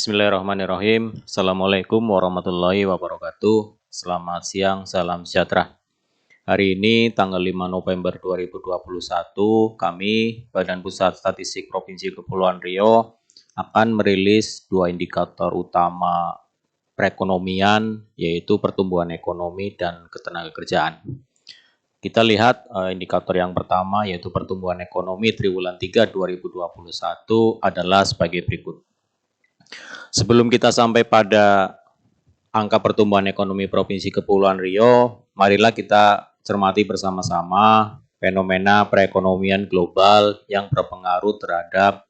Bismillahirrahmanirrahim. Assalamualaikum warahmatullahi wabarakatuh. Selamat siang, salam sejahtera. Hari ini tanggal 5 November 2021, kami Badan Pusat Statistik Provinsi Kepulauan Riau akan merilis dua indikator utama perekonomian, yaitu pertumbuhan ekonomi dan ketenagakerjaan. Kita lihat indikator yang pertama, yaitu pertumbuhan ekonomi triwulan 3 2021 adalah sebagai berikut. Sebelum kita sampai pada angka pertumbuhan ekonomi Provinsi Kepulauan Riau, marilah kita cermati bersama-sama fenomena perekonomian global yang berpengaruh terhadap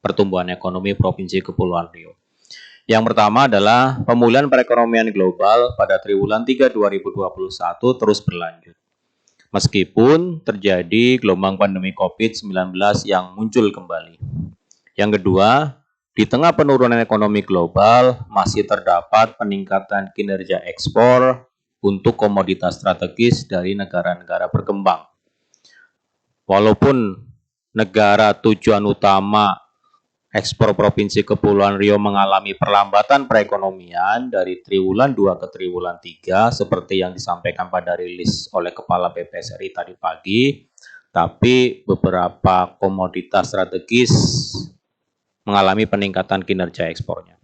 pertumbuhan ekonomi Provinsi Kepulauan Riau. Yang pertama adalah pemulihan perekonomian global pada triwulan 3 2021 terus berlanjut. Meskipun terjadi gelombang pandemi COVID-19 yang muncul kembali. Yang kedua, di tengah penurunan ekonomi global, masih terdapat peningkatan kinerja ekspor untuk komoditas strategis dari negara-negara berkembang. Walaupun negara tujuan utama ekspor Provinsi Kepulauan Riau mengalami perlambatan perekonomian dari triwulan 2 ke triwulan 3, seperti yang disampaikan pada rilis oleh Kepala BPSRI tadi pagi, tapi beberapa komoditas strategis mengalami peningkatan kinerja ekspornya.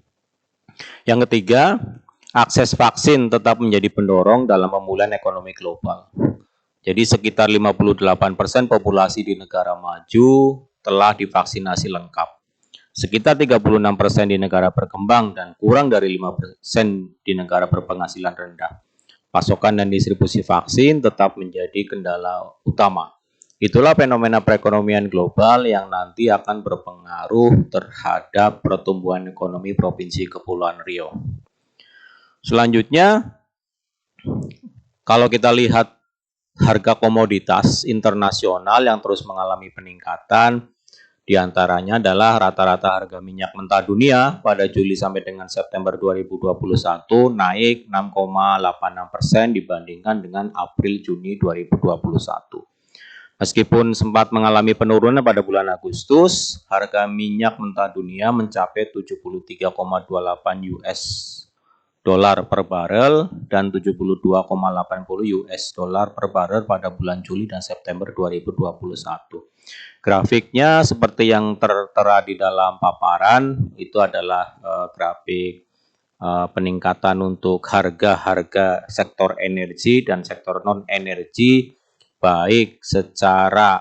Yang ketiga, akses vaksin tetap menjadi pendorong dalam pemulihan ekonomi global. Jadi sekitar 58% populasi di negara maju telah divaksinasi lengkap. Sekitar 36% di negara berkembang dan kurang dari 5% di negara berpenghasilan rendah. Pasokan dan distribusi vaksin tetap menjadi kendala utama. Itulah fenomena perekonomian global yang nanti akan berpengaruh terhadap pertumbuhan ekonomi Provinsi Kepulauan Riau. Selanjutnya, kalau kita lihat harga komoditas internasional yang terus mengalami peningkatan, diantaranya adalah rata-rata harga minyak mentah dunia pada Juli sampai dengan September 2021 naik 6,86% dibandingkan dengan April-Juni 2021. Meskipun sempat mengalami penurunan pada bulan Agustus, harga minyak mentah dunia mencapai 73,28 US dolar per barel dan 72,80 US dolar per barel pada bulan Juli dan September 2021. Grafiknya seperti yang tertera di dalam paparan, itu adalah grafik peningkatan untuk harga-harga sektor energi dan sektor non-energi, baik secara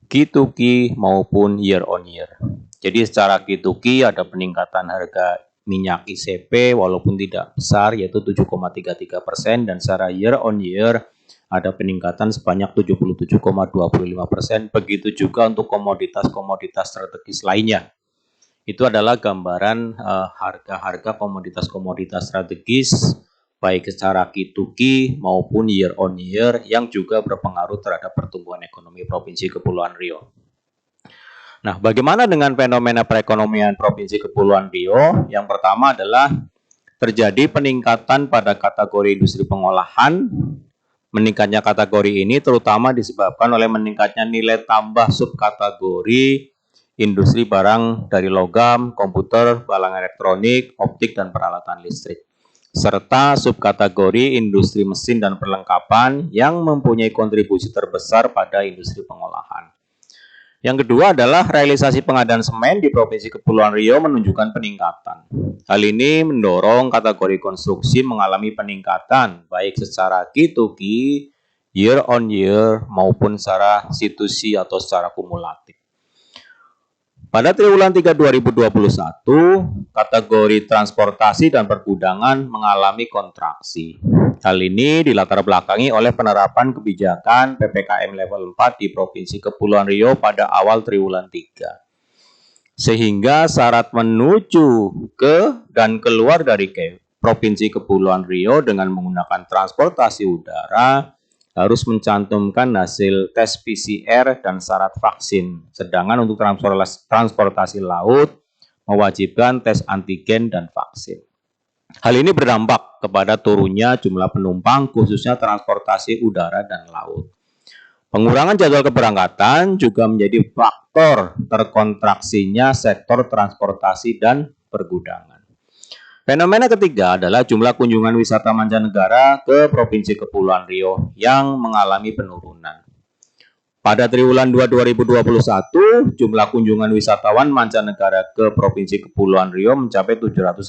Q2Q maupun year on year. Jadi secara Q2Q ada peningkatan harga minyak ICP walaupun tidak besar, yaitu 7,33%, dan secara year on year ada peningkatan sebanyak 77,25%. Begitu juga untuk komoditas-komoditas strategis lainnya. Itu adalah gambaran harga-harga komoditas-komoditas strategis baik secara Q2Q maupun year on year yang juga berpengaruh terhadap pertumbuhan ekonomi Provinsi Kepulauan Riau. Nah, bagaimana dengan fenomena perekonomian Provinsi Kepulauan Riau? Yang pertama adalah terjadi peningkatan pada kategori industri pengolahan. Meningkatnya kategori ini terutama disebabkan oleh meningkatnya nilai tambah subkategori industri barang dari logam, komputer, barang elektronik, optik, dan peralatan listrik, serta subkategori industri mesin dan perlengkapan yang mempunyai kontribusi terbesar pada industri pengolahan. Yang kedua adalah realisasi pengadaan semen di Provinsi Kepulauan Riau menunjukkan peningkatan. Hal ini mendorong kategori konstruksi mengalami peningkatan baik secara Q2Q, year on year maupun secara C2C atau secara kumulatif. Pada triwulan 3 2021, kategori transportasi dan pergudangan mengalami kontraksi. Hal ini dilatar belakangi oleh penerapan kebijakan PPKM level 4 di Provinsi Kepulauan Riau pada awal triwulan 3. Sehingga syarat menuju ke dan keluar dari Provinsi Kepulauan Riau dengan menggunakan transportasi udara harus mencantumkan hasil tes PCR dan syarat vaksin. Sedangkan untuk transportasi laut mewajibkan tes antigen dan vaksin. Hal ini berdampak kepada turunnya jumlah penumpang khususnya transportasi udara dan laut. Pengurangan jadwal keberangkatan juga menjadi faktor faktor terkontraksinya sektor transportasi dan pergudangan. Fenomena ketiga adalah jumlah kunjungan wisata mancanegara ke Provinsi Kepulauan Riau yang mengalami penurunan. Pada triwulan 2 2021, jumlah kunjungan wisatawan mancanegara ke Provinsi Kepulauan Riau mencapai 784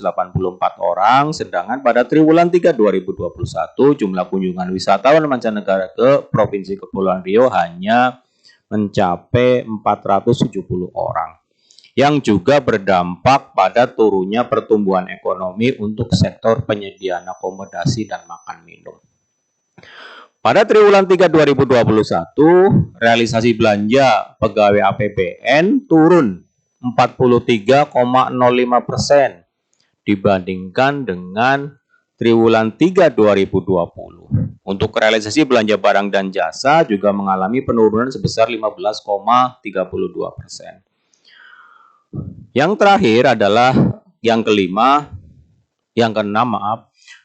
orang, sedangkan pada triwulan 3 2021, jumlah kunjungan wisatawan mancanegara ke Provinsi Kepulauan Riau hanya mencapai 470 orang, yang juga berdampak pada turunnya pertumbuhan ekonomi untuk sektor penyediaan akomodasi dan makan minum. Pada triwulan 3 2021, realisasi belanja pegawai APBN turun 43,05% dibandingkan dengan triwulan 3 2020. Untuk realisasi belanja barang dan jasa juga mengalami penurunan sebesar 15,32%. Yang terakhir adalah yang keenam,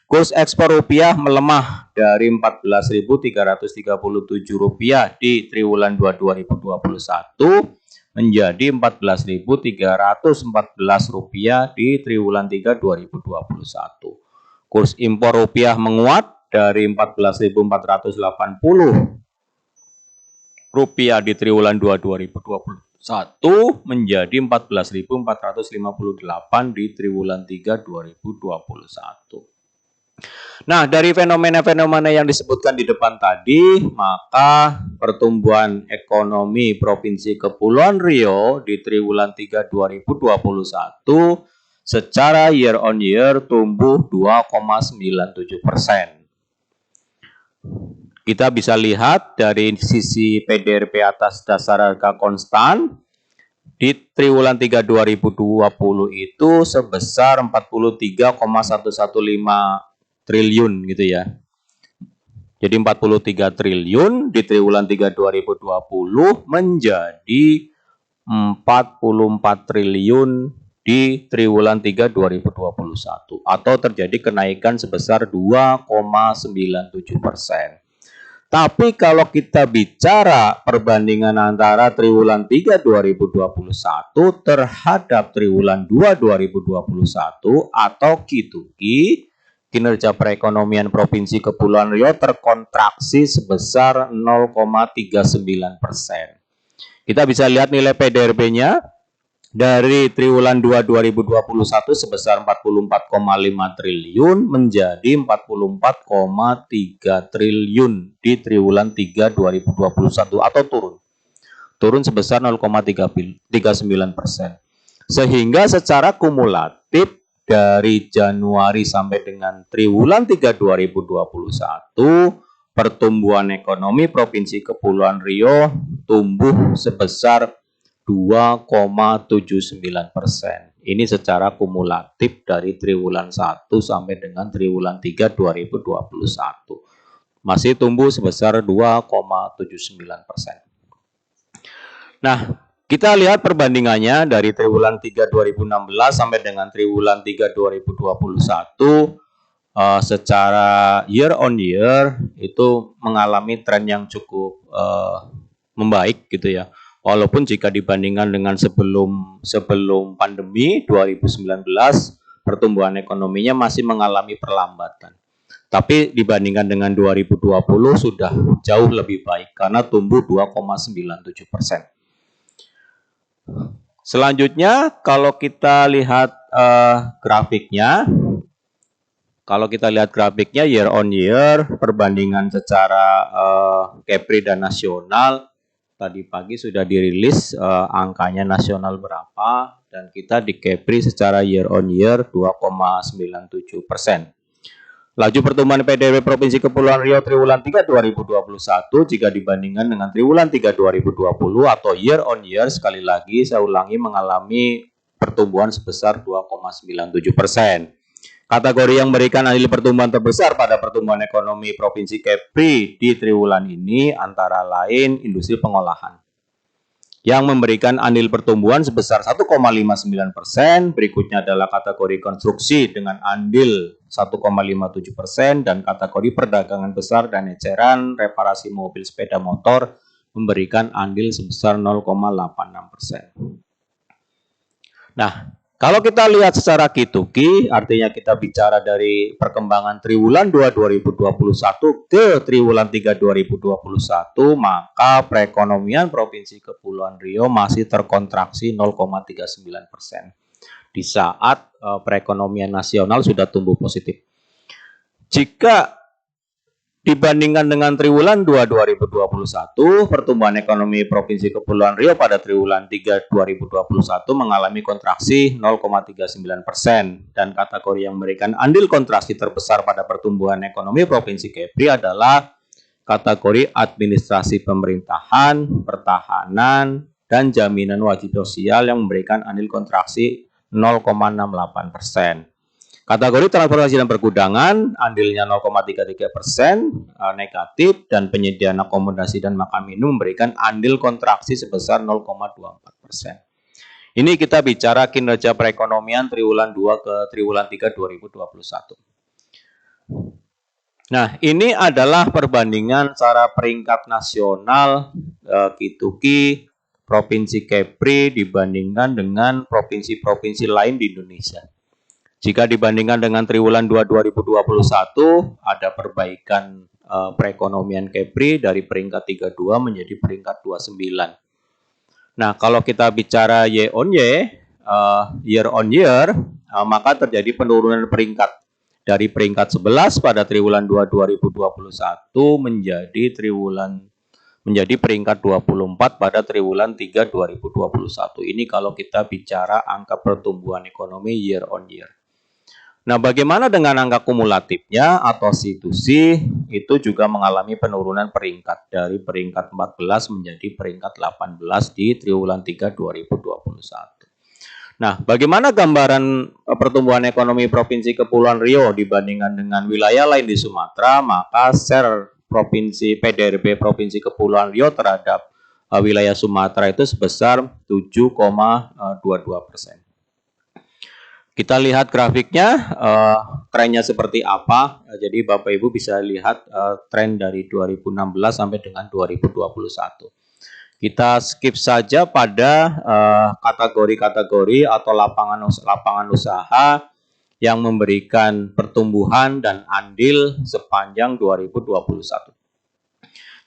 kurs ekspor rupiah melemah dari Rp14.337 di triwulan 2 2021 menjadi Rp14.314 di triwulan 3 2021. Kurs impor rupiah menguat dari Rp14.480 di triwulan 2 2021 menjadi Rp14.458 di triwulan 3 2021. Nah, dari fenomena-fenomena yang disebutkan di depan tadi, maka pertumbuhan ekonomi Provinsi Kepulauan Riau di triwulan 3 2021 secara year on year tumbuh 2,97%. Kita bisa lihat dari sisi PDRP atas dasar harga konstan di triwulan 3 2020 itu sebesar 43,115 triliun gitu ya. Jadi 43 triliun di triwulan 3 2020 menjadi 44 triliun di triwulan 3 2021 atau terjadi kenaikan sebesar 2,97%. Tapi kalau kita bicara perbandingan antara triwulan 3 2021 terhadap triwulan 2 2021 atau Q2Q, kinerja perekonomian Provinsi Kepulauan Riau terkontraksi sebesar 0,39%. Kita bisa lihat nilai PDRB-nya dari triwulan 2 2021 sebesar 44,5 triliun menjadi 44,3 triliun di triwulan 3 2021 atau turun sebesar 0,39%. Sehingga secara kumulatif dari Januari sampai dengan triwulan 3 2021, pertumbuhan ekonomi Provinsi Kepulauan Riau tumbuh sebesar 2,79%. Ini secara kumulatif dari triwulan 1 sampai dengan triwulan 3 2021. Masih tumbuh sebesar 2,79%. Nah, kita lihat perbandingannya dari triwulan 3 2016 sampai dengan triwulan 3 2021 secara year on year itu mengalami tren yang cukup membaik gitu ya. Walaupun jika dibandingkan dengan sebelum pandemi 2019, pertumbuhan ekonominya masih mengalami perlambatan. Tapi dibandingkan dengan 2020 sudah jauh lebih baik karena tumbuh 2,97%. Selanjutnya, kalau kita lihat grafiknya, year on year, perbandingan secara Kepri dan nasional, tadi pagi sudah dirilis angkanya nasional berapa, dan kita di Kepri secara year on year 2,97%. Laju pertumbuhan PDB Provinsi Kepulauan Riau triwulan 3 2021 jika dibandingkan dengan triwulan 3 2020 atau year on year, sekali lagi saya ulangi, mengalami pertumbuhan sebesar 2,97%. Kategori yang memberikan andil pertumbuhan terbesar pada pertumbuhan ekonomi Provinsi Kepri di triwulan ini antara lain industri pengolahan yang memberikan andil pertumbuhan sebesar 1,59%. Berikutnya adalah kategori konstruksi dengan andil 1,57% dan kategori perdagangan besar dan eceran, reparasi mobil sepeda motor memberikan andil sebesar 0,86%. Nah, kalau kita lihat secara Q2Q, artinya kita bicara dari perkembangan triwulan 2 2021 ke triwulan 3 2021, maka perekonomian Provinsi Kepulauan Riau masih terkontraksi 0,39% di saat perekonomian nasional sudah tumbuh positif. Jika dibandingkan dengan triwulan 2 2021, pertumbuhan ekonomi Provinsi Kepulauan Riau pada triwulan 3 2021 mengalami kontraksi 0,39%, dan kategori yang memberikan andil kontraksi terbesar pada pertumbuhan ekonomi Provinsi Kepri adalah kategori administrasi pemerintahan, pertahanan, dan jaminan wajib sosial yang memberikan andil kontraksi 0,68%. Kategori transportasi dan pergudangan andilnya 0,33% negatif, dan penyediaan akomodasi dan makan minum memberikan andil kontraksi sebesar 0,24%. Ini kita bicara kinerja perekonomian triwulan 2 ke triwulan 3 2021. Nah, ini adalah perbandingan secara peringkat nasional Q2Q Provinsi Kepri dibandingkan dengan provinsi-provinsi lain di Indonesia. Jika dibandingkan dengan triwulan 2 2021, ada perbaikan perekonomian Kepri dari peringkat 32 menjadi peringkat 29. Nah, kalau kita bicara year on year, maka terjadi penurunan peringkat dari peringkat 11 pada triwulan 2 2021 menjadi peringkat 24 pada triwulan 3 2021. Ini kalau kita bicara angka pertumbuhan ekonomi year on year. Nah, bagaimana dengan angka kumulatifnya atau C2C? Itu juga mengalami penurunan peringkat dari peringkat 14 menjadi peringkat 18 di triwulan 3 2021. Nah, bagaimana gambaran pertumbuhan ekonomi Provinsi Kepulauan Riau dibandingkan dengan wilayah lain di Sumatera? Maka share Provinsi PDRB Provinsi Kepulauan Riau terhadap wilayah Sumatera itu sebesar 7,22%. Kita lihat grafiknya, trennya seperti apa. Jadi Bapak Ibu bisa lihat tren dari 2016 sampai dengan 2021. Kita skip saja pada kategori-kategori atau lapangan usaha yang memberikan pertumbuhan dan andil sepanjang 2021.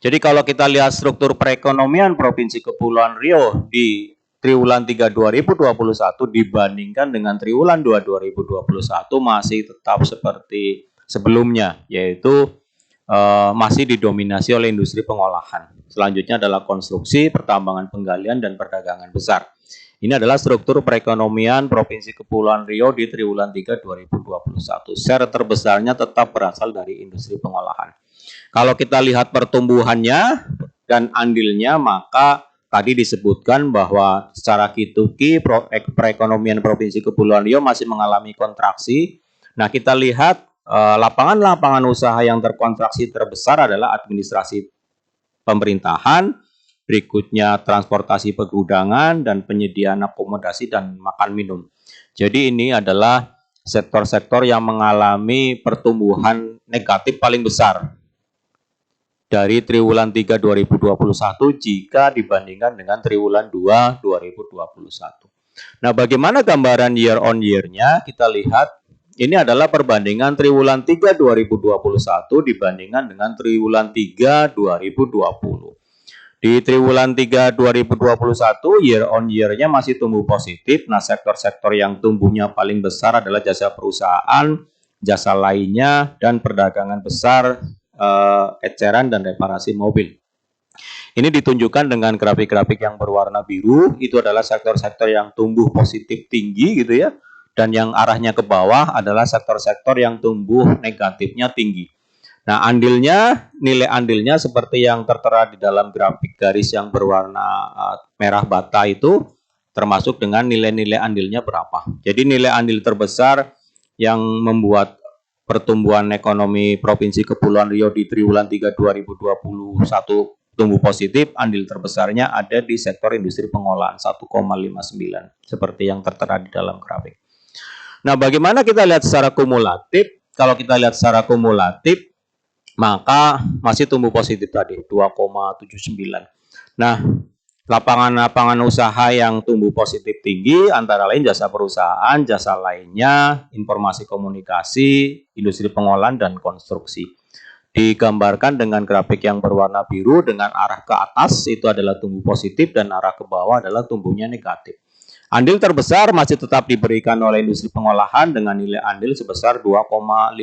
Jadi kalau kita lihat struktur perekonomian Provinsi Kepulauan Riau di triwulan 3 2021 dibandingkan dengan triwulan 2 2021 masih tetap seperti sebelumnya, yaitu masih didominasi oleh industri pengolahan. Selanjutnya adalah konstruksi, pertambangan, penggalian, dan perdagangan besar. Ini adalah struktur perekonomian Provinsi Kepulauan Riau di triwulan 3 2021. Share terbesarnya tetap berasal dari industri pengolahan. Kalau kita lihat pertumbuhannya dan andilnya, maka tadi disebutkan bahwa secara Q2Q perekonomian Provinsi Kepulauan Riau masih mengalami kontraksi. Nah, kita lihat lapangan-lapangan usaha yang terkontraksi terbesar adalah administrasi pemerintahan, berikutnya transportasi pergudangan, dan penyediaan akomodasi dan makan minum. Jadi ini adalah sektor-sektor yang mengalami pertumbuhan negatif paling besar dari triwulan 3 2021 jika dibandingkan dengan triwulan 2 2021. Nah, bagaimana gambaran year on year-nya? Kita lihat ini adalah perbandingan triwulan 3 2021 dibandingkan dengan triwulan 3 2020. Di triwulan 3 2021 year on year-nya masih tumbuh positif. Nah, sektor-sektor yang tumbuhnya paling besar adalah jasa perusahaan, jasa lainnya, dan perdagangan besar, eceran, dan reparasi mobil. Ini ditunjukkan dengan grafik-grafik yang berwarna biru. Itu adalah sektor-sektor yang tumbuh positif tinggi gitu ya. Dan yang arahnya ke bawah adalah sektor-sektor yang tumbuh negatifnya tinggi. Nah, andilnya, nilai andilnya seperti yang tertera di dalam grafik garis yang berwarna merah bata itu, termasuk dengan nilai-nilai andilnya berapa. Jadi nilai andil terbesar yang membuat pertumbuhan ekonomi Provinsi Kepulauan Riau di triwulan 3 2021 tumbuh positif, andil terbesarnya ada di sektor industri pengolahan 1,59 seperti yang tertera di dalam grafik. Nah, bagaimana kita lihat secara kumulatif? Kalau kita lihat secara kumulatif, maka masih tumbuh positif tadi, 2,79. Nah, lapangan-lapangan usaha yang tumbuh positif tinggi antara lain jasa perusahaan, jasa lainnya, informasi komunikasi, industri pengolahan, dan konstruksi. Digambarkan dengan grafik yang berwarna biru dengan arah ke atas itu adalah tumbuh positif dan arah ke bawah adalah tumbuhnya negatif. Andil terbesar masih tetap diberikan oleh industri pengolahan dengan nilai andil sebesar 2,52%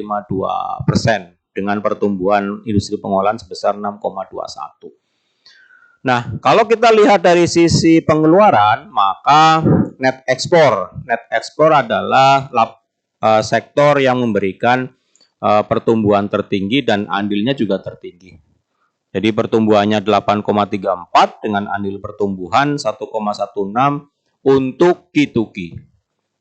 dengan pertumbuhan industri pengolahan sebesar 6,21. Nah, kalau kita lihat dari sisi pengeluaran, maka net ekspor. Net ekspor adalah sektor yang memberikan pertumbuhan tertinggi dan andilnya juga tertinggi. Jadi pertumbuhannya 8,34 dengan andil pertumbuhan 1,16 untuk Q2Q.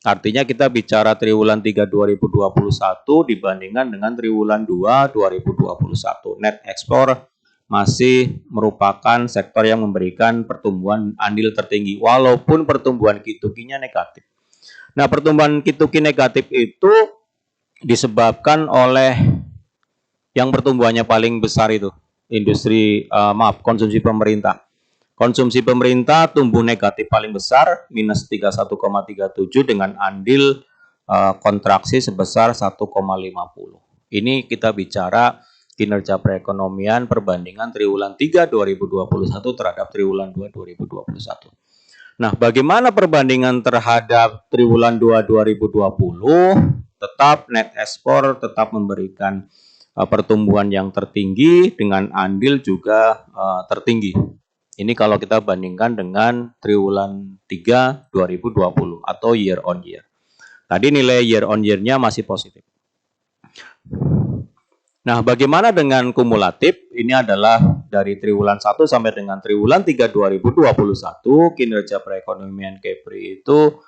Artinya kita bicara triwulan 3 2021 dibandingkan dengan triwulan 2 2021. Net ekspor masih merupakan sektor yang memberikan pertumbuhan andil tertinggi walaupun pertumbuhan Q2Q-nya negatif. Nah, pertumbuhan Q2Q negatif itu disebabkan oleh yang pertumbuhannya paling besar itu konsumsi pemerintah. Konsumsi pemerintah tumbuh negatif paling besar minus 31,37 dengan andil kontraksi sebesar 1,50. Ini kita bicara kinerja perekonomian perbandingan triwulan 3 2021 terhadap triwulan 2 2021. Nah, bagaimana perbandingan terhadap triwulan 2 2020? Tetap net ekspor tetap memberikan pertumbuhan yang tertinggi dengan andil juga tertinggi. Ini kalau kita bandingkan dengan triwulan 3 2020 atau year on year. Tadi nilai year on year-nya masih positif. Nah, bagaimana dengan kumulatif? Ini adalah dari triwulan 1 sampai dengan triwulan 3 2021, kinerja perekonomian Kepri itu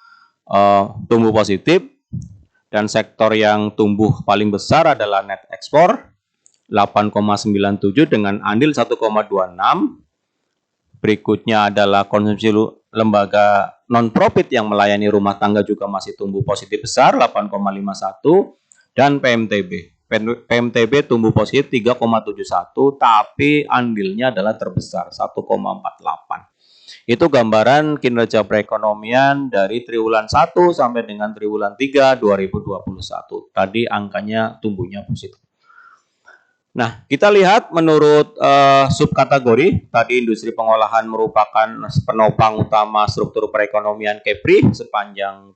tumbuh positif dan sektor yang tumbuh paling besar adalah net ekspor 8,97 dengan andil 1,26. Berikutnya adalah konsumsi lembaga non-profit yang melayani rumah tangga juga masih tumbuh positif besar 8,51 dan PMTB. PMTB tumbuh positif 3,71 tapi andilnya adalah terbesar 1,48. Itu gambaran kinerja perekonomian dari triwulan 1 sampai dengan triwulan 3 2021. Tadi angkanya tumbuhnya positif. Nah, kita lihat menurut subkategori, tadi industri pengolahan merupakan penopang utama struktur perekonomian Kepri sepanjang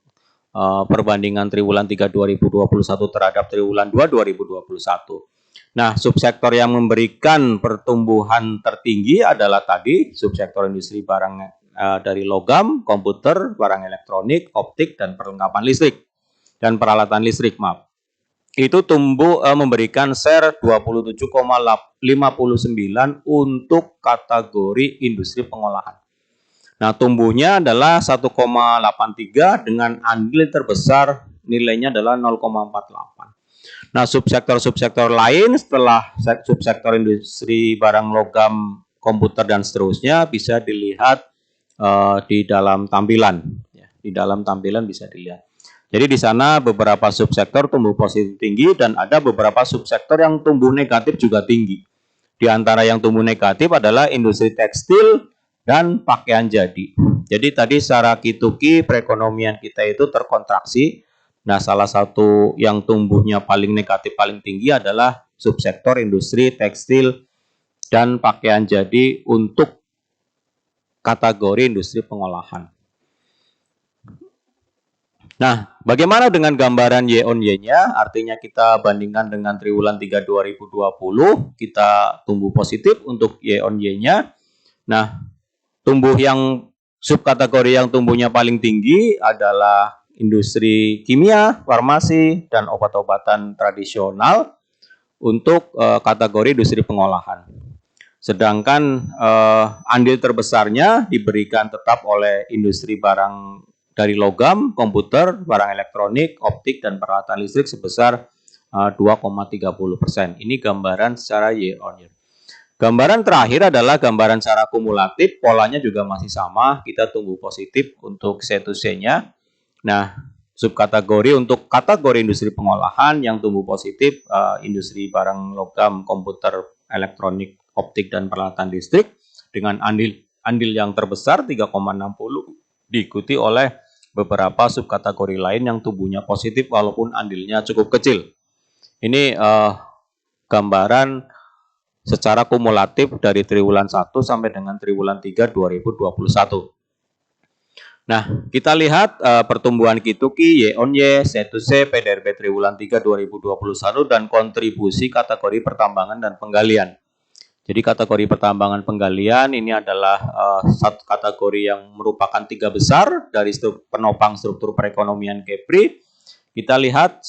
perbandingan triwulan 3 2021 terhadap triwulan 2 2021. Nah, subsektor yang memberikan pertumbuhan tertinggi adalah tadi subsektor industri barang dari logam, komputer, barang elektronik, optik, dan perlengkapan listrik dan peralatan listrik, maaf. Itu tumbuh memberikan share 27,59 untuk kategori industri pengolahan. Nah, tumbuhnya adalah 1,83 dengan andil terbesar nilainya adalah 0,48. Nah, subsektor-subsektor lain setelah subsektor industri barang logam, komputer, dan seterusnya bisa dilihat di dalam tampilan. Di dalam tampilan bisa dilihat. Jadi di sana beberapa subsektor tumbuh positif tinggi dan ada beberapa subsektor yang tumbuh negatif juga tinggi. Di antara yang tumbuh negatif adalah industri tekstil dan pakaian jadi. Jadi tadi secara Q2Q perekonomian kita itu terkontraksi. Nah, salah satu yang tumbuhnya paling negatif paling tinggi adalah subsektor industri tekstil dan pakaian jadi untuk kategori industri pengolahan. Nah, bagaimana dengan gambaran Y on Y-nya? Artinya kita bandingkan dengan triwulan 3 2020, kita tumbuh positif untuk Y on Y-nya. Nah, tumbuh yang subkategori yang tumbuhnya paling tinggi adalah industri kimia, farmasi, dan obat-obatan tradisional untuk kategori industri pengolahan. Sedangkan andil terbesarnya diberikan tetap oleh industri barang dari logam, komputer, barang elektronik, optik, dan peralatan listrik sebesar 2,30%. Ini gambaran secara year on year. Gambaran terakhir adalah gambaran secara kumulatif, polanya juga masih sama, kita tumbuh positif untuk C2C-nya. Nah, subkategori untuk kategori industri pengolahan yang tumbuh positif, industri barang logam, komputer, elektronik, optik, dan peralatan listrik dengan andil andil yang terbesar 3,60, diikuti oleh beberapa subkategori lain yang tumbuhnya positif walaupun andilnya cukup kecil. Ini gambaran secara kumulatif dari triwulan 1 sampai dengan triwulan 3 2021. Nah, kita lihat pertumbuhan Kituki, Y on Y, C to C, PDRB triwulan 3 2021 dan kontribusi kategori pertambangan dan penggalian. Jadi kategori pertambangan penggalian ini adalah satu kategori yang merupakan 3 besar dari penopang struktur perekonomian Kepri. Kita lihat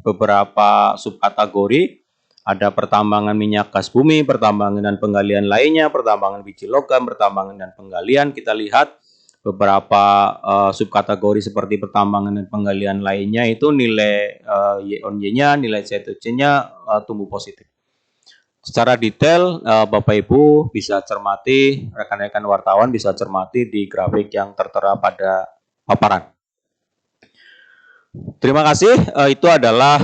beberapa subkategori, ada pertambangan minyak gas bumi, pertambangan dan penggalian lainnya, pertambangan biji logam, pertambangan dan penggalian. Kita lihat beberapa subkategori seperti pertambangan dan penggalian lainnya itu nilai Y on Y-nya, nilai C to C-nya tumbuh positif. Secara detail, Bapak Ibu bisa cermati, rekan-rekan wartawan bisa cermati di grafik yang tertera pada paparan. Terima kasih, itu adalah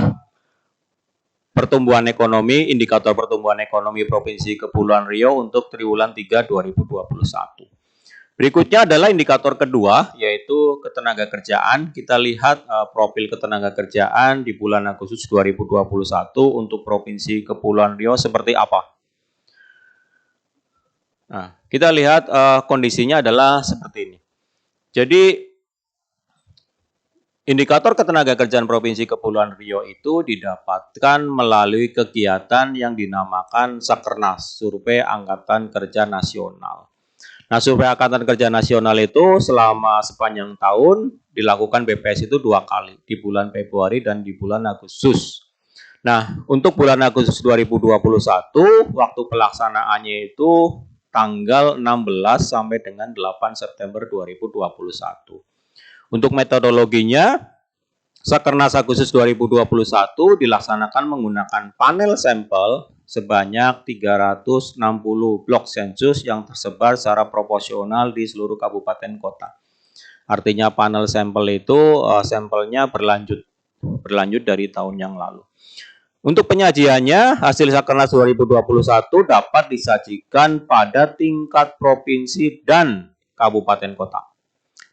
pertumbuhan ekonomi, indikator pertumbuhan ekonomi Provinsi Kepulauan Riau untuk triwulan 3 2021. Berikutnya adalah indikator kedua, yaitu ketenagakerjaan. Kita lihat profil ketenagakerjaan di bulan Agustus 2021 untuk Provinsi Kepulauan Riau seperti apa. Nah, kita lihat kondisinya adalah seperti ini. Jadi, indikator ketenagakerjaan Provinsi Kepulauan Riau itu didapatkan melalui kegiatan yang dinamakan Sakernas, Survei Angkatan Kerja Nasional. Nah, survei Angkatan Kerja Nasional itu selama sepanjang tahun dilakukan BPS itu 2 kali, di bulan Februari dan di bulan Agustus. Nah, untuk bulan Agustus 2021, waktu pelaksanaannya itu tanggal 16 sampai dengan 8 September 2021. Untuk metodologinya, Sakernas Agustus 2021 dilaksanakan menggunakan panel sampel sebanyak 360 blok sensus yang tersebar secara proporsional di seluruh kabupaten kota. Artinya panel sampel itu sampelnya berlanjut dari tahun yang lalu. Untuk penyajiannya, hasil Sakernas 2021 dapat disajikan pada tingkat provinsi dan kabupaten kota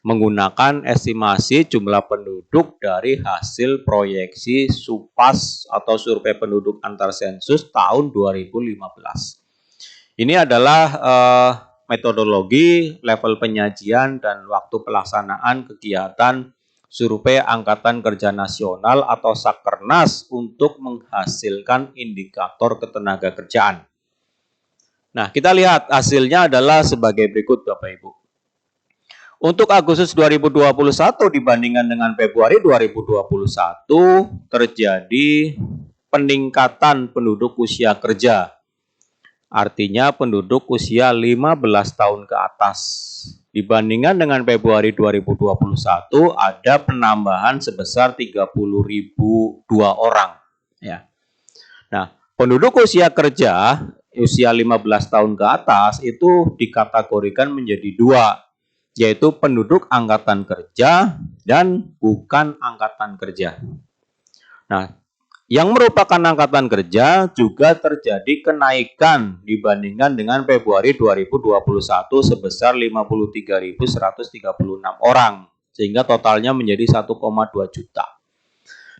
menggunakan estimasi jumlah penduduk dari hasil proyeksi SUPAS atau survei penduduk antar sensus tahun 2015. Ini adalah metodologi, level penyajian, dan waktu pelaksanaan kegiatan survei Angkatan Kerja Nasional atau Sakernas untuk menghasilkan indikator ketenagakerjaan. Nah, kita lihat hasilnya adalah sebagai berikut, Bapak Ibu. Untuk Agustus 2021 dibandingkan dengan Februari 2021 terjadi peningkatan penduduk usia kerja. Artinya penduduk usia 15 tahun ke atas. Dibandingkan dengan Februari 2021 ada penambahan sebesar 30.002 orang. Ya. Nah, penduduk usia kerja usia 15 tahun ke atas itu dikategorikan menjadi 2. Yaitu penduduk angkatan kerja dan bukan angkatan kerja. Nah, yang merupakan angkatan kerja juga terjadi kenaikan dibandingkan dengan Februari 2021 sebesar 53.136 orang, sehingga totalnya menjadi 1,2 juta.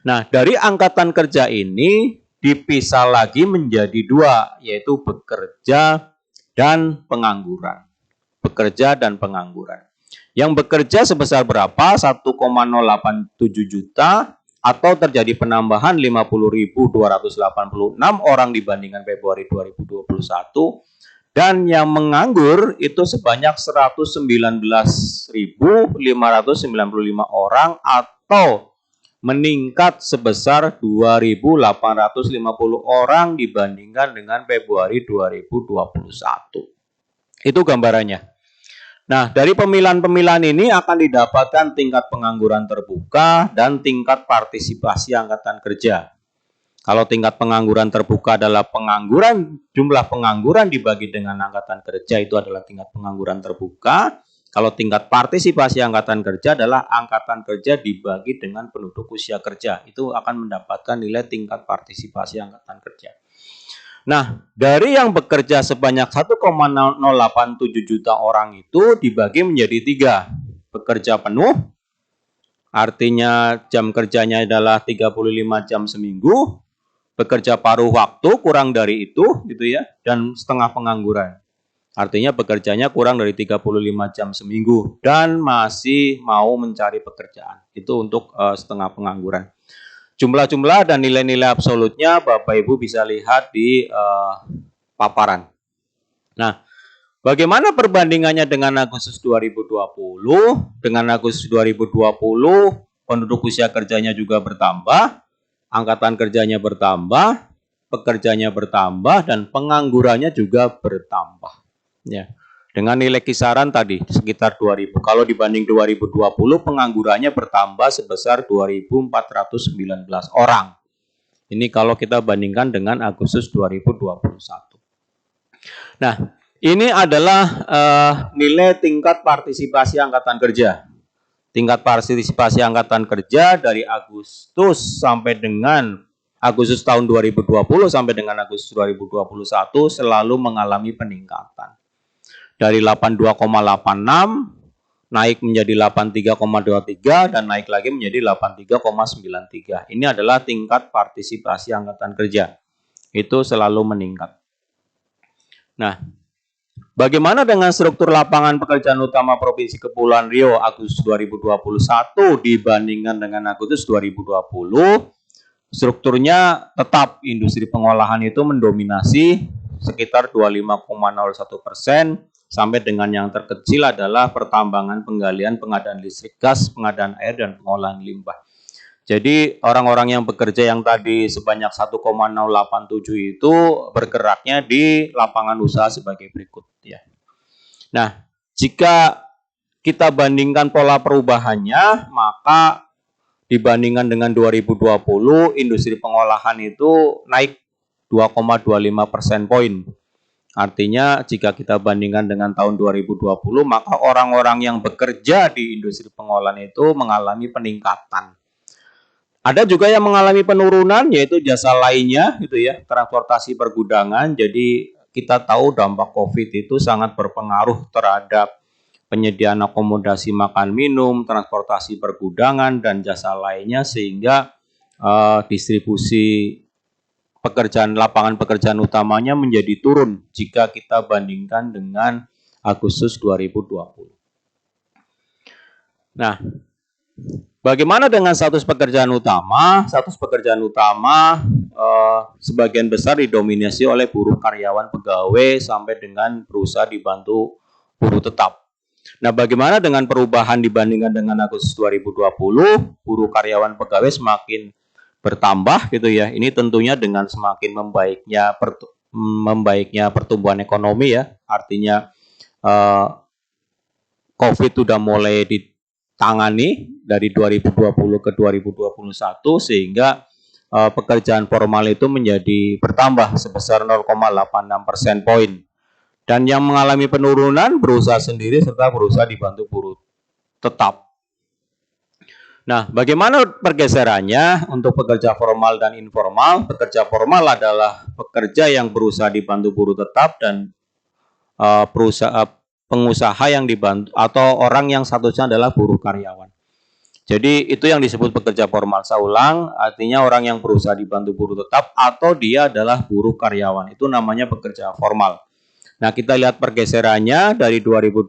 Nah, dari angkatan kerja ini dipisah lagi menjadi 2, yaitu bekerja dan pengangguran. Bekerja dan pengangguran. Yang bekerja sebesar berapa? 1,087 juta atau terjadi penambahan 50.286 orang dibandingkan Februari 2021. Dan yang menganggur itu sebanyak 119.595 orang atau meningkat sebesar 2.850 orang dibandingkan dengan Februari 2021. Itu gambarannya. Nah, dari pemilihan-pemilihan ini akan didapatkan tingkat pengangguran terbuka dan tingkat partisipasi angkatan kerja. Kalau tingkat pengangguran terbuka adalah jumlah pengangguran dibagi dengan angkatan kerja itu adalah tingkat pengangguran terbuka. Kalau tingkat partisipasi angkatan kerja adalah angkatan kerja dibagi dengan penduduk usia kerja. Itu akan mendapatkan nilai tingkat partisipasi angkatan kerja. Nah, dari yang bekerja sebanyak 1,087 juta orang itu dibagi menjadi 3. Bekerja penuh, artinya jam kerjanya adalah 35 jam seminggu. Bekerja paruh waktu, kurang dari itu, gitu ya, dan setengah pengangguran. Artinya bekerjanya kurang dari 35 jam seminggu dan masih mau mencari pekerjaan. Itu untuk setengah pengangguran. Jumlah-jumlah dan nilai-nilai absolutnya Bapak Ibu bisa lihat di paparan. Nah, bagaimana perbandingannya dengan Agustus 2020? Dengan Agustus 2020, penduduk usia kerjanya juga bertambah, angkatan kerjanya bertambah, pekerjanya bertambah, dan penganggurannya juga bertambah. Ya, dengan nilai kisaran tadi sekitar 2000. Kalau dibanding 2020, penganggurannya bertambah sebesar 2.419 orang. Ini kalau kita bandingkan dengan Agustus 2021. Nah, ini adalah nilai tingkat partisipasi angkatan kerja. Tingkat partisipasi angkatan kerja dari Agustus sampai dengan Agustus tahun 2020 sampai dengan Agustus 2021 selalu mengalami peningkatan. Dari 82,86 naik menjadi 83,23 dan naik lagi menjadi 83,93. Ini adalah tingkat partisipasi angkatan kerja. Itu selalu meningkat. Nah, bagaimana dengan struktur lapangan pekerjaan utama Provinsi Kepulauan Riau Agustus 2021 dibandingkan dengan Agustus 2020? Strukturnya tetap industri pengolahan itu mendominasi sekitar 25,01%, sampai dengan yang terkecil adalah pertambangan, penggalian, pengadaan listrik, gas, pengadaan air, dan pengolahan limbah. Jadi orang-orang yang bekerja yang tadi sebanyak 1,087 itu bergeraknya di lapangan usaha sebagai berikut. Ya. Nah, jika kita bandingkan pola perubahannya, maka dibandingkan dengan 2020, industri pengolahan itu naik 2,25% poin. Artinya jika kita bandingkan dengan tahun 2020, maka orang-orang yang bekerja di industri pengolahan itu mengalami peningkatan. Ada juga yang mengalami penurunan, yaitu jasa lainnya, gitu ya, transportasi pergudangan. Jadi kita tahu dampak COVID itu sangat berpengaruh terhadap penyediaan akomodasi makan minum, transportasi pergudangan, dan jasa lainnya, sehingga distribusi pekerjaan, lapangan pekerjaan utamanya menjadi turun jika kita bandingkan dengan Agustus 2020. Nah, bagaimana dengan status pekerjaan utama? Status pekerjaan utama sebagian besar didominasi oleh buruh karyawan pegawai sampai dengan berusaha dibantu buruh tetap. Nah, bagaimana dengan perubahan dibandingkan dengan Agustus 2020? Buruh karyawan pegawai semakin bertambah gitu ya. Ini tentunya dengan semakin membaiknya pertumbuhan ekonomi ya. Artinya COVID sudah mulai ditangani dari 2020 ke 2021, sehingga pekerjaan formal itu menjadi bertambah sebesar 0,86% poin. Dan yang mengalami penurunan berusaha sendiri serta berusaha dibantu buruh tetap. Nah, bagaimana pergeserannya untuk pekerja formal dan informal? Pekerja formal adalah pekerja yang berusaha dibantu buruh tetap dan pengusaha yang dibantu atau orang yang statusnya adalah buruh karyawan. Jadi itu yang disebut pekerja formal. Saya ulang, artinya orang yang berusaha dibantu buruh tetap atau dia adalah buruh karyawan. Itu namanya pekerja formal. Nah, kita lihat pergeserannya dari 2020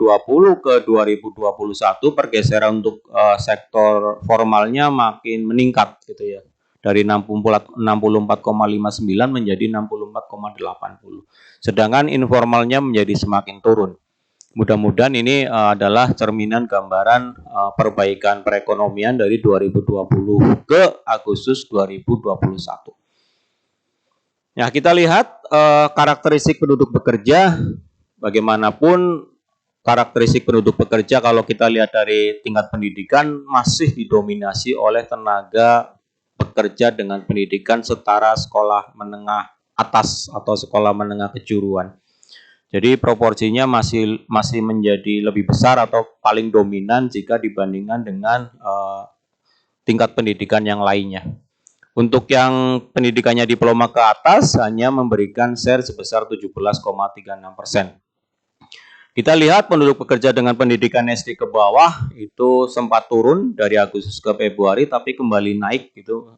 ke 2021, pergeseran untuk sektor formalnya makin meningkat gitu ya. Dari 64,59 menjadi 64,80. Sedangkan informalnya menjadi semakin turun. Mudah-mudahan ini adalah cerminan gambaran perbaikan perekonomian dari 2020 ke Agustus 2021. Nah, kita lihat karakteristik penduduk bekerja. Bagaimanapun karakteristik penduduk bekerja kalau kita lihat dari tingkat pendidikan masih didominasi oleh tenaga bekerja dengan pendidikan setara sekolah menengah atas atau sekolah menengah kejuruan. Jadi proporsinya masih menjadi lebih besar atau paling dominan jika dibandingkan dengan tingkat pendidikan yang lainnya. Untuk yang pendidikannya diploma ke atas hanya memberikan share sebesar 17,36%. Kita lihat penduduk pekerja dengan pendidikan SD ke bawah itu sempat turun dari Agustus ke Februari, tapi kembali naik gitu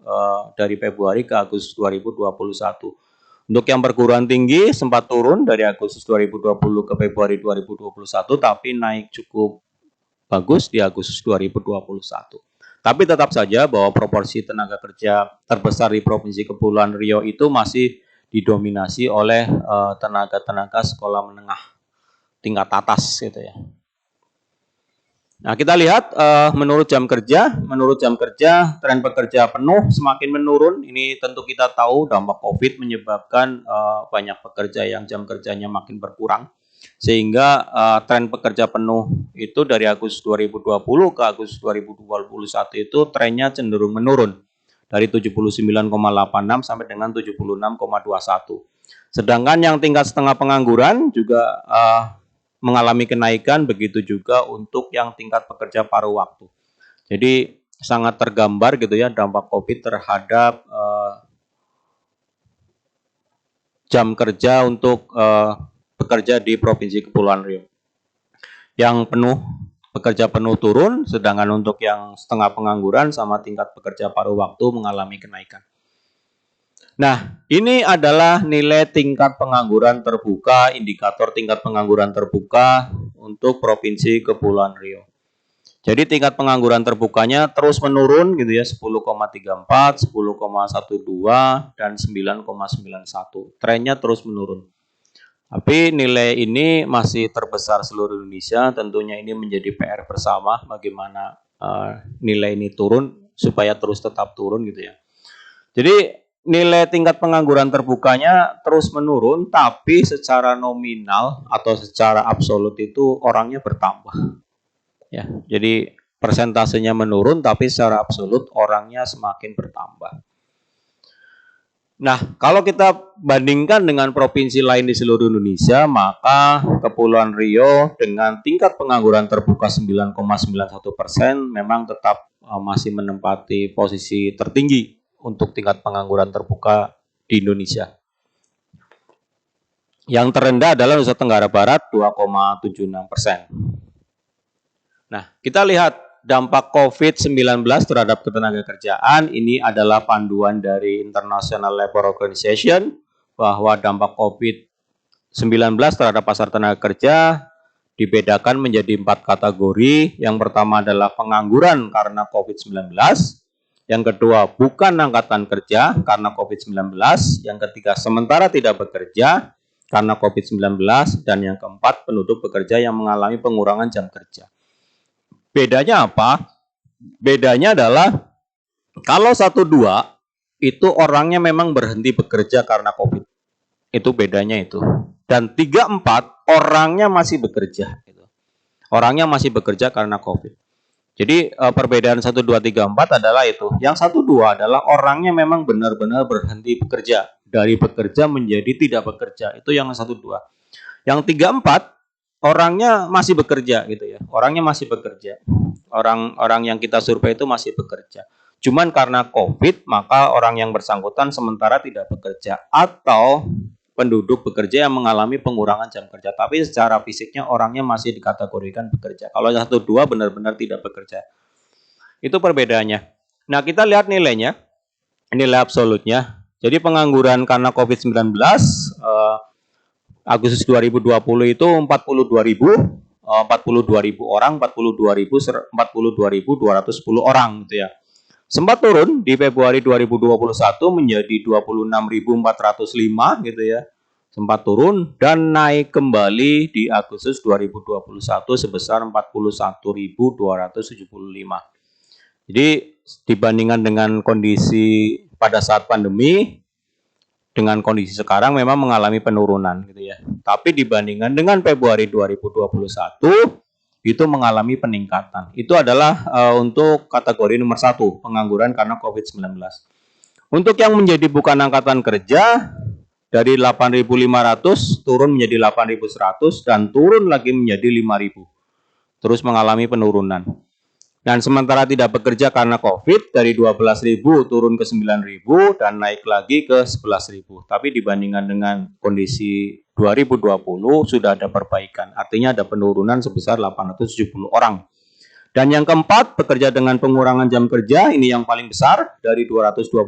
dari Februari ke Agustus 2021. Untuk yang perguruan tinggi sempat turun dari Agustus 2020 ke Februari 2021, tapi naik cukup bagus di Agustus 2021. Tapi tetap saja bahwa proporsi tenaga kerja terbesar di Provinsi Kepulauan Riau itu masih didominasi oleh tenaga-tenaga sekolah menengah tingkat atas gitu ya. Nah, kita lihat menurut jam kerja tren pekerja penuh semakin menurun. Ini tentu kita tahu dampak Covid menyebabkan banyak pekerja yang jam kerjanya makin berkurang. Sehingga tren pekerja penuh itu dari Agustus 2020 ke Agustus 2021 itu trennya cenderung menurun dari 79,86 sampai dengan 76,21. Sedangkan yang tingkat setengah pengangguran juga mengalami kenaikan, begitu juga untuk yang tingkat pekerja paruh waktu. Jadi sangat tergambar gitu ya dampak Covid terhadap jam kerja untuk bekerja di Provinsi Kepulauan Riau. Yang pekerja penuh turun, sedangkan untuk yang setengah pengangguran sama tingkat pekerja paruh waktu mengalami kenaikan. Nah, ini adalah nilai tingkat pengangguran terbuka, indikator tingkat pengangguran terbuka untuk Provinsi Kepulauan Riau. Jadi tingkat pengangguran terbukanya terus menurun gitu ya, 10,34, 10,12 dan 9,91. Trennya terus menurun. Tapi nilai ini masih terbesar seluruh Indonesia, tentunya ini menjadi PR bersama bagaimana nilai ini turun supaya terus tetap turun gitu ya. Jadi nilai tingkat pengangguran terbukanya terus menurun, tapi secara nominal atau secara absolut itu orangnya bertambah. Ya, jadi persentasenya menurun, tapi secara absolut orangnya semakin bertambah. Nah, kalau kita bandingkan dengan provinsi lain di seluruh Indonesia, maka Kepulauan Riau dengan tingkat pengangguran terbuka 9,91% memang tetap masih menempati posisi tertinggi untuk tingkat pengangguran terbuka di Indonesia. Yang terendah adalah Nusa Tenggara Barat 2,76%. Nah, kita lihat dampak COVID-19 terhadap ketenagakerjaan. Ini adalah panduan dari International Labour Organization bahwa dampak COVID-19 terhadap pasar tenaga kerja dibedakan menjadi 4 kategori. Yang pertama adalah pengangguran karena COVID-19. Yang kedua, bukan angkatan kerja karena COVID-19. Yang ketiga, sementara tidak bekerja karena COVID-19. Dan yang keempat, penduduk bekerja yang mengalami pengurangan jam kerja. Bedanya apa? Bedanya adalah kalau 1-2 itu orangnya memang berhenti bekerja karena COVID. Itu bedanya itu. Dan 3-4 orangnya masih bekerja. Orangnya masih bekerja karena COVID. Jadi perbedaan 1, 2, 3, 4 adalah itu. Yang 1, 2 adalah orangnya memang benar-benar berhenti bekerja. Dari bekerja menjadi tidak bekerja. Itu yang 1, 2. Yang 3, 4 orangnya masih bekerja gitu ya. Orangnya masih bekerja. Orang yang kita survei itu masih bekerja. Cuman karena COVID, maka orang yang bersangkutan sementara tidak bekerja. Atau penduduk bekerja yang mengalami pengurangan jam kerja, tapi secara fisiknya orangnya masih dikategorikan bekerja. Kalau 1-2 benar-benar tidak bekerja. Itu perbedaannya. Nah, kita lihat nilainya, nilai absolutnya. Jadi pengangguran karena COVID-19 Agustus 2020 itu 42.000 orang, 42.210 orang gitu ya. Sempat turun di Februari 2021 menjadi 26.405 gitu ya. Sempat turun dan naik kembali di Agustus 2021 sebesar 41.275. Jadi dibandingkan dengan kondisi pada saat pandemi, dengan kondisi sekarang memang mengalami penurunan gitu ya. Tapi dibandingkan dengan Februari 2021 itu mengalami peningkatan. Itu adalah untuk kategori nomor 1, pengangguran karena COVID-19. Untuk yang menjadi bukan angkatan kerja, dari 8.500 turun menjadi 8.100 dan turun lagi menjadi 5.000. Terus mengalami penurunan. Dan sementara tidak bekerja karena COVID dari 12.000 turun ke 9.000 dan naik lagi ke 11.000. Tapi dibandingkan dengan kondisi 2020 sudah ada perbaikan. Artinya ada penurunan sebesar 870 orang. Dan yang keempat, bekerja dengan pengurangan jam kerja, ini yang paling besar dari 225.000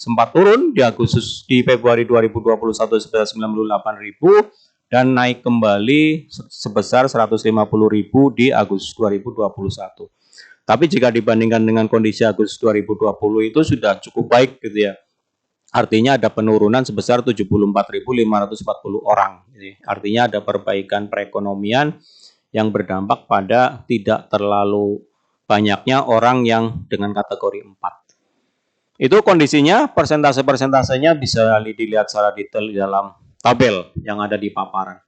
sempat turun di Februari 2021 sebesar 98.000 dan naik kembali sebesar 150.000 di Agustus 2021. Tapi jika dibandingkan dengan kondisi Agustus 2020 itu sudah cukup baik gitu ya. Artinya ada penurunan sebesar 74.540 orang. Jadi, artinya ada perbaikan perekonomian yang berdampak pada tidak terlalu banyaknya orang yang dengan kategori 4. Itu kondisinya, persentase-persentasenya bisa dilihat secara detail di dalam tabel yang ada di paparan.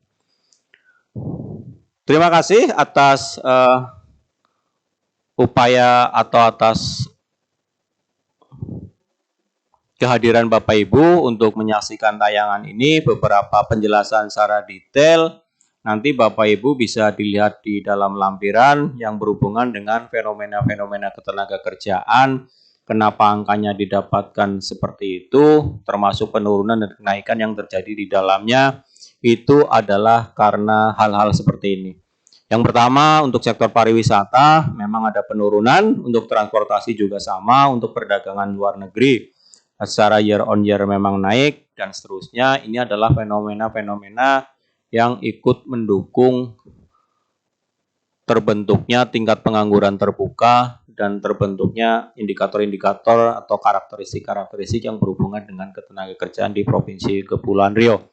Terima kasih atas upaya atau atas kehadiran Bapak Ibu untuk menyaksikan tayangan ini, beberapa penjelasan secara detail. Nanti Bapak Ibu bisa dilihat di dalam lampiran yang berhubungan dengan fenomena-fenomena ketenagakerjaan, kenapa angkanya didapatkan seperti itu, termasuk penurunan dan kenaikan yang terjadi di dalamnya, itu adalah karena hal-hal seperti ini. Yang pertama, untuk sektor pariwisata memang ada penurunan, untuk transportasi juga sama, untuk perdagangan luar negeri secara year on year memang naik, dan seterusnya. Ini adalah fenomena-fenomena yang ikut mendukung terbentuknya tingkat pengangguran terbuka dan terbentuknya indikator-indikator atau karakteristik-karakteristik yang berhubungan dengan ketenagakerjaan di Provinsi Kepulauan Riau.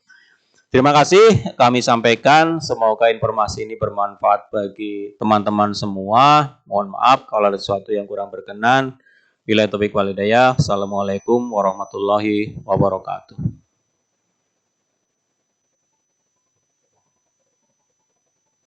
Terima kasih kami sampaikan, semoga informasi ini bermanfaat bagi teman-teman semua. Mohon maaf kalau ada sesuatu yang kurang berkenan. Billahi taufiq wal hidayah. Assalamualaikum warahmatullahi wabarakatuh.